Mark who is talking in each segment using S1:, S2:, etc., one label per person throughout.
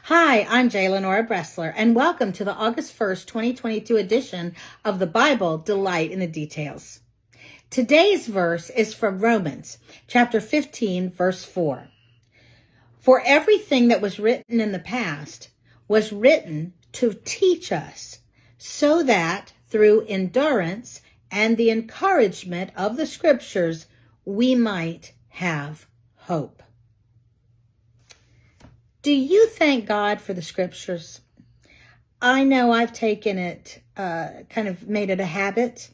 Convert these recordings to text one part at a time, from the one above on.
S1: Hi, I'm J. Lenora Bressler, and welcome to the August 1st, 2022 edition of the Bible Delight in the Details. Today's verse is from Romans, chapter 15, verse 4. For everything that was written in the past was written to teach us, so that through endurance and the encouragement of the scriptures, we might have hope. Do you thank God for the scriptures? I know I've taken it, kind of made it a habit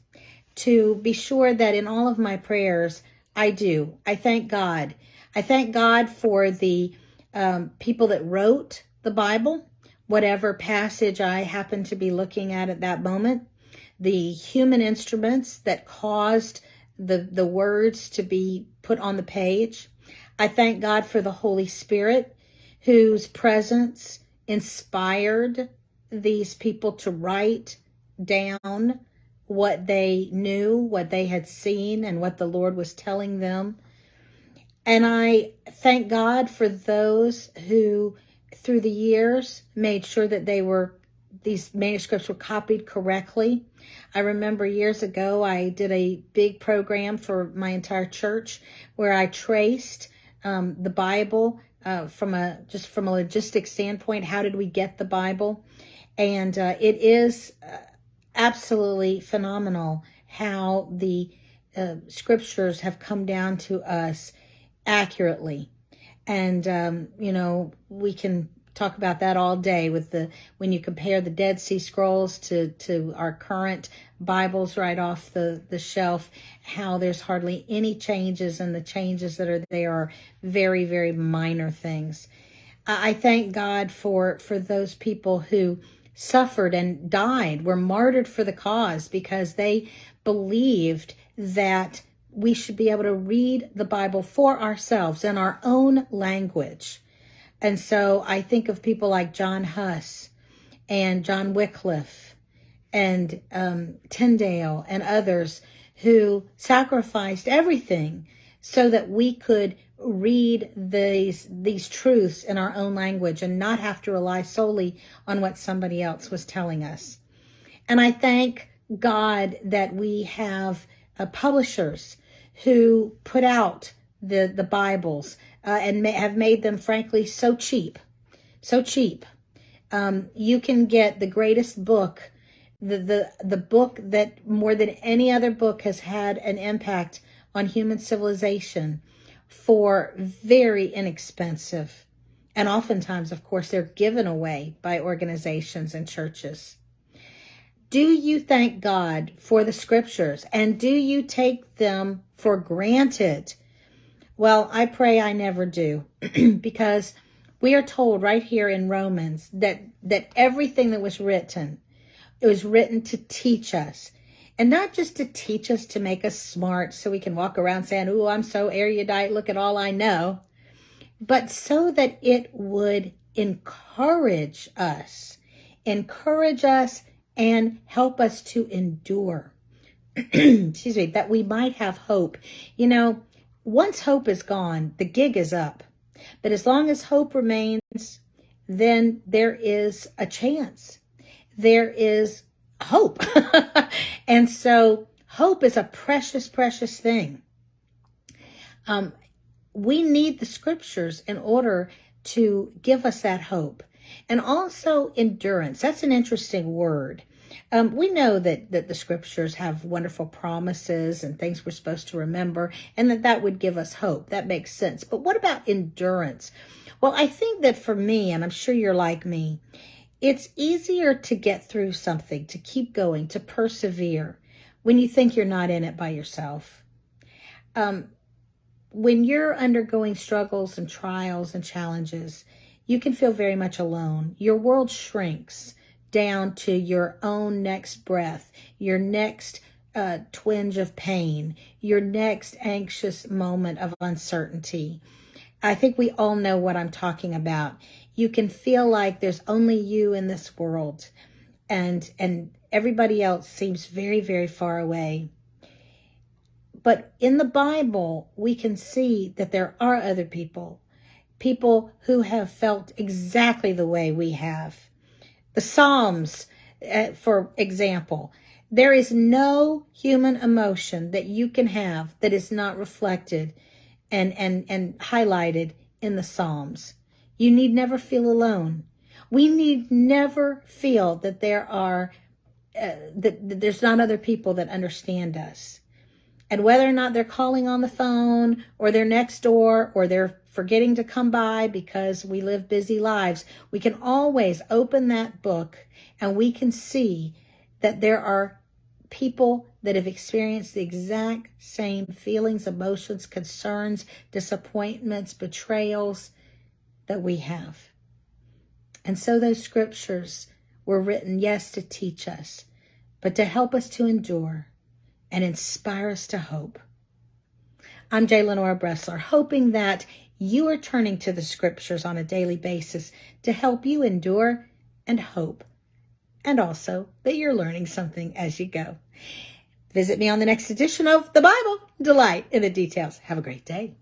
S1: to be sure that in all of my prayers, I do. I thank God. I thank God for the people that wrote the Bible, whatever passage I happen to be looking at that moment, the human instruments that caused the words to be put on the page. I thank God for the Holy Spirit, whose presence inspired these people to write down what they knew, what they had seen, and what the Lord was telling them. And I thank God for those who, through the years, made sure that these manuscripts were copied correctly. I remember years ago, I did a big program for my entire church where I traced the Bible from a logistics standpoint. How did we get the Bible? And it is absolutely phenomenal how the scriptures have come down to us accurately. And we can talk about that all day when you compare the Dead Sea Scrolls to our current Bibles right off the shelf, how there's hardly any changes, and the changes that are there are very, very minor things. I thank God for those people who suffered and died, were martyred for the cause, because they believed that we should be able to read the Bible for ourselves in our own language. And so I think of people like John Huss and John Wycliffe and Tyndale and others who sacrificed everything so that we could read these truths in our own language and not have to rely solely on what somebody else was telling us. And I thank God that we have publishers who put out the Bibles and have made them, frankly, so cheap. You can get the greatest book, the book that more than any other book has had an impact on human civilization, for very inexpensive. And oftentimes, of course, they're given away by organizations and churches. Do you thank God for the scriptures, and do you take them for granted? Well, I pray I never do, because we are told right here in Romans that everything that was written, it was written to teach us. And not just to teach us to make us smart so we can walk around saying, "Ooh, I'm so erudite, look at all I know," but so that it would encourage us and help us to endure. Excuse me, that we might have hope. Once hope is gone, the gig is up. But as long as hope remains, then there is a chance. There is hope. And so hope is a precious, precious thing. We need the scriptures in order to give us that hope. And also endurance. That's an interesting word. We know that the scriptures have wonderful promises and things we're supposed to remember, and that would give us hope. That makes sense. But what about endurance? Well, I think that for me, and I'm sure you're like me, it's easier to get through something, to keep going, to persevere when you think you're not in it by yourself. When you're undergoing struggles and trials and challenges, you can feel very much alone. Your world shrinks down to your own next breath, your next twinge of pain, your next anxious moment of uncertainty. I think we all know what I'm talking about. You can feel like there's only you in this world, and everybody else seems very, very far away. But in the Bible, we can see that there are other people people who have felt exactly the way we have. The Psalms, for example, there is no human emotion that you can have that is not reflected and highlighted in the Psalms. You need never feel alone. We need never feel that there's not other people that understand us. And whether or not they're calling on the phone, or they're next door, or they're forgetting to come by because we live busy lives, we can always open that book and we can see that there are people that have experienced the exact same feelings, emotions, concerns, disappointments, betrayals that we have. And so those scriptures were written, yes, to teach us, but to help us to endure and inspire us to hope. I'm J. Lenora Bressler, hoping that you are turning to the scriptures on a daily basis to help you endure and hope, and also that you're learning something as you go. Visit me on the next edition of The Bible. Delight in the details. Have a great day.